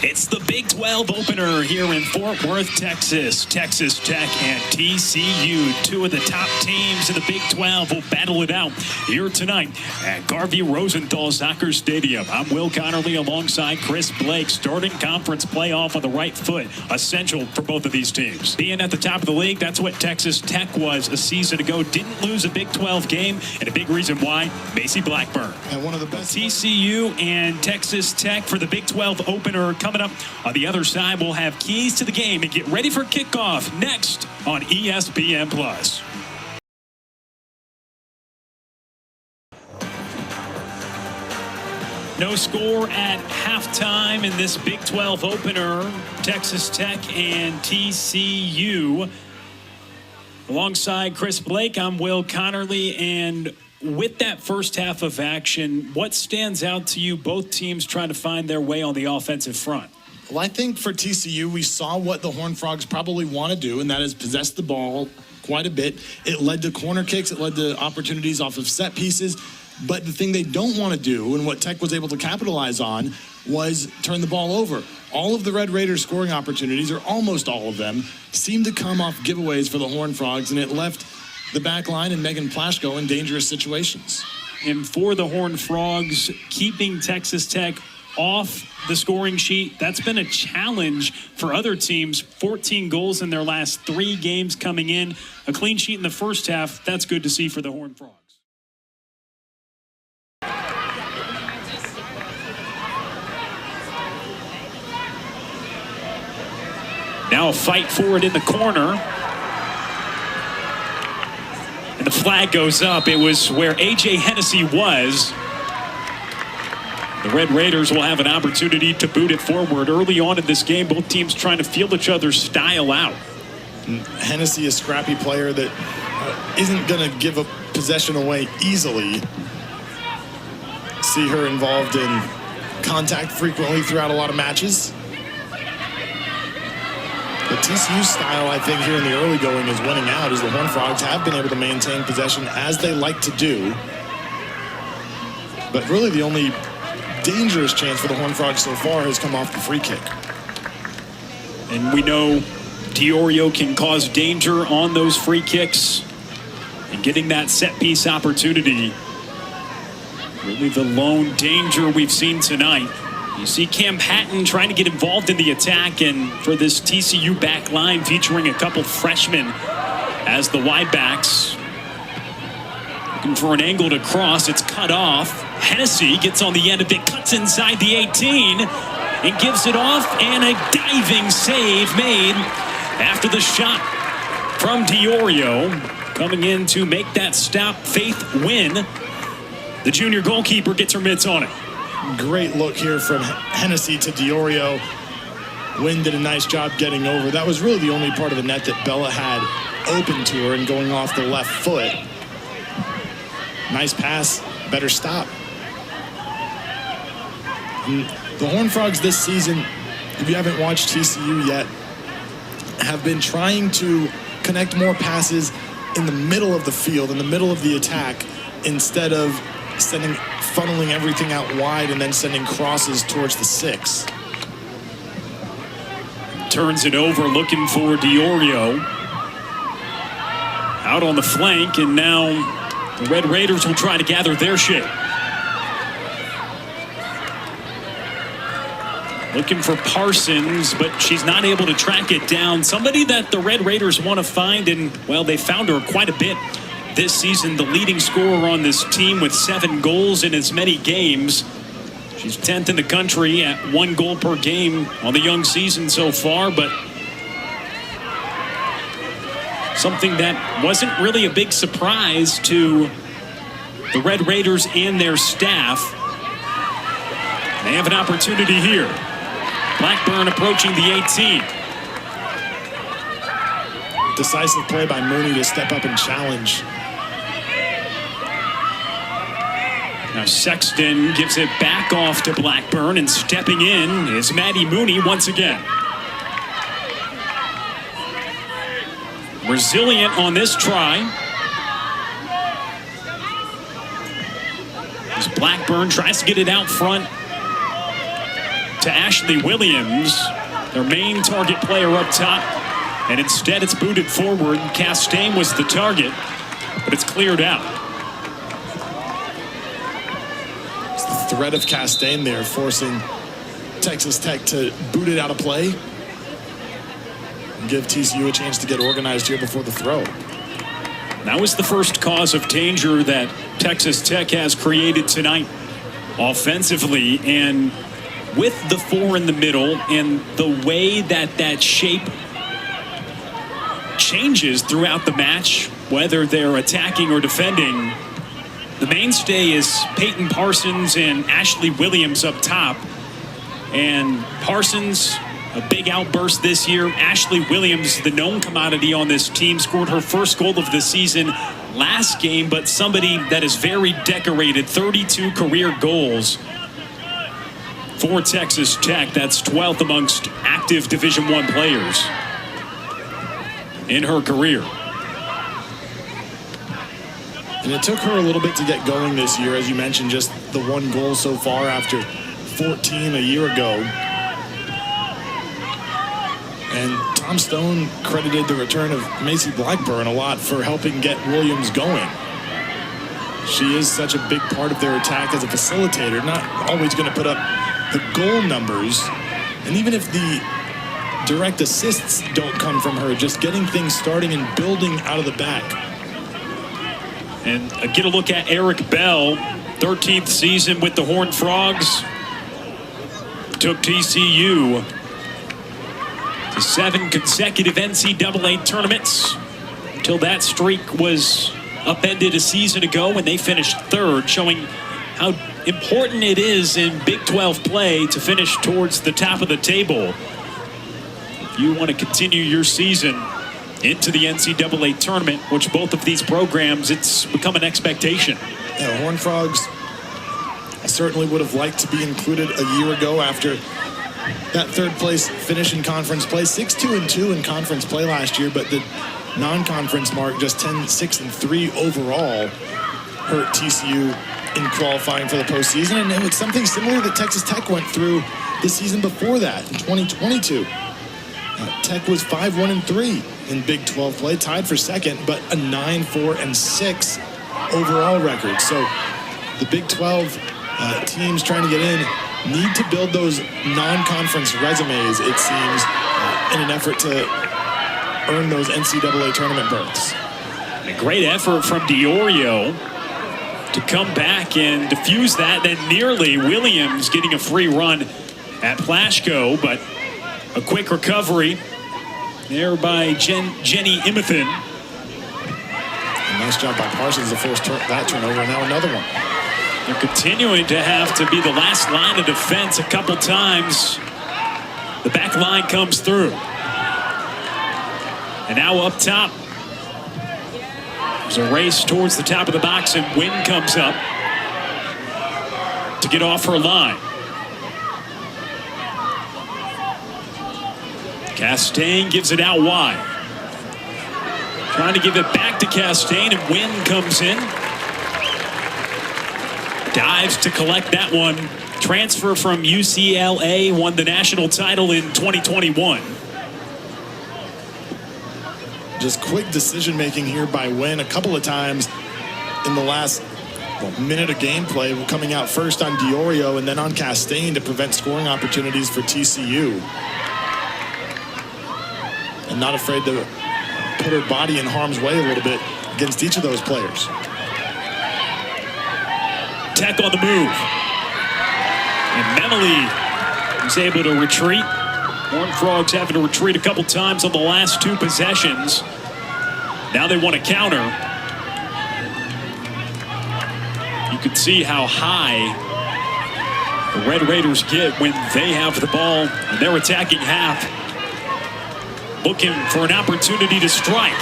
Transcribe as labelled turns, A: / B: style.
A: It's the Big 12 opener here in Fort Worth, Texas. Texas Tech and TCU, two of the top teams in the Big 12, will battle it out here tonight at Garvey Rosenthal Soccer Stadium. I'm Will Conerly alongside Chris Blake. Starting conference playoff on the right foot, essential for both of these teams. Being at the top of the league, that's what Texas Tech was a season ago. Didn't lose a Big 12 game, and a big reason why, Macy Blackburn.
B: And one of the best.
A: TCU and Texas Tech for the Big 12 opener coming up. On the other side, we'll have keys to the game and get ready for kickoff next on ESPN+. No score at halftime in this Big 12 opener. Texas Tech and TCU. Alongside Chris Blake, I'm Will Conerly, and with that first half of action, what stands out to you, both teams trying to find their way on the offensive front?
B: Well, I think for TCU, we saw what the Horned Frogs probably want to do, and that is possess the ball quite a bit. It led to corner kicks. It led to opportunities off of set pieces. But the thing they don't want to do, and what Tech was able to capitalize on, was turn the ball over. All of the Red Raiders scoring opportunities, or almost all of them, seemed to come off giveaways for the Horned Frogs, and it left the back line and Megan Plashko in dangerous situations.
A: And for the Horned Frogs, keeping Texas Tech off the scoring sheet, that's been a challenge for other teams. 14 goals in their last 3 games coming in. A clean sheet in the first half, that's good to see for the Horned Frogs. Now a fight for it in the corner. And the flag goes up. It was where A.J. Hennessy was. The Red Raiders will have an opportunity to boot it forward. Early on in this game, both teams trying to feel each other's style out.
B: Hennessy, a scrappy player that isn't going to give a possession away easily. See her involved in contact frequently throughout a lot of matches. The TCU style, I think, here in the early going is winning out, as the Horned Frogs have been able to maintain possession as they like to do. But really the only dangerous chance for the Horned Frogs so far has come off the free kick.
A: And we know Diorio can cause danger on those free kicks. And getting that set piece opportunity, really the lone danger we've seen tonight. You see Cam Patton trying to get involved in the attack, and for this TCU back line featuring a couple freshmen as the wide backs. Looking for an angle to cross. It's cut off. Hennessy gets on the end of it, cuts inside the 18, and gives it off, and a diving save made after the shot from Diorio. Coming in to make that stop, Faith Wynn. The junior goalkeeper gets her mitts on it.
B: Great look here from Hennessy to Diorio. Wynn did a nice job getting over. That was really the only part of the net that Bella had open to her and going off the left foot. Nice pass, better stop. And the Horned Frogs this season, if you haven't watched TCU yet, have been trying to connect more passes in the middle of the field, in the middle of the attack, instead of funneling everything out wide and then sending crosses towards the 6.
A: Turns it over, looking for Diorio. Out on the flank, and now the Red Raiders will try to gather their shape. Looking for Parsons, but she's not able to track it down. Somebody that the Red Raiders want to find, and, well, they found her quite a bit this season. The leading scorer on this team with 7 goals in as many games. She's 10th in the country at 1 goal per game on the young season so far, but something that wasn't really a big surprise to the Red Raiders and their staff. They have an opportunity here. Blackburn approaching the 18.
B: Decisive play by Mooney to step up and challenge.
A: Now Sexton gives it back off to Blackburn, and stepping in is Maddie Mooney once again. Resilient on this try. As Blackburn tries to get it out front. to Ashley Williams, their main target player up top. And instead it's booted forward. Castaigne was the target, but it's cleared out.
B: It's the threat of Castaigne there, forcing Texas Tech to boot it out of play and give TCU a chance to get organized here before the throw.
A: That was the first cause of danger that Texas Tech has created tonight offensively. And with the four in the middle and the way that shape changes throughout the match, whether they're attacking or defending, the mainstay is Peyton Parsons and Ashley Williams up top. And Parsons, a big outburst this year. Ashley Williams, the known commodity on this team, scored her first goal of the season last game, but somebody that is very decorated, 32 career goals for Texas Tech. That's 12th amongst active Division I players in her career.
B: And it took her a little bit to get going this year, as you mentioned, just the one goal so far after 14 a year ago. And Tom Stone credited the return of Macy Blackburn a lot for helping get Williams going. She is such a big part of their attack as a facilitator, not always going to put up the goal numbers. And even if the direct assists don't come from her, just getting things starting and building out of the back.
A: And get a look at Eric Bell, 13th season with the Horned Frogs. Took TCU to 7 consecutive NCAA tournaments until that streak was upended a season ago when they finished 3rd, showing how important it is in Big 12 play to finish towards the top of the table. If you want to continue your season into the NCAA tournament, which both of these programs, it's become an expectation.
B: Yeah, Horned Frogs, I certainly would have liked to be included a year ago after that 3rd place finish in conference play. 6-2-2 in conference play last year, but the non-conference mark, just 10-6-3 overall, hurt TCU in qualifying for the postseason. And it was something similar that Texas Tech went through the season before that in 2022. Tech was 5-1-3 in Big 12 play, tied for 2nd, but a 9-4-6 overall record. So the Big 12 teams trying to get in need to build those non-conference resumes, it seems, in an effort to earn those NCAA tournament berths.
A: A great effort from DiOrio to come back and defuse that. Then nearly Williams getting a free run at Plashko, but a quick recovery there by Jenny Imathan.
B: A nice job by Parsons to force that turnover, and now another one.
A: They're continuing to have to be the last line of defense a couple times. The back line comes through. And now up top, there's a race towards the top of the box, and Wynn comes up to get off her line. Castaigne gives it out wide. Trying to give it back to Castaigne, and Wynn comes in. Dives to collect that one. Transfer from UCLA, won the national title in 2021.
B: Just quick decision making here by Wynn a couple of times in the last minute of gameplay, coming out first on DiOrio and then on Castaigne to prevent scoring opportunities for TCU. And not afraid to put her body in harm's way a little bit against each of those players.
A: Tech on the move. And Memely was able to retreat. Horned Frogs having to retreat a couple times on the last 2 possessions. Now they want to counter. You can see how high the Red Raiders get when they have the ball and they're attacking half, looking for an opportunity to strike.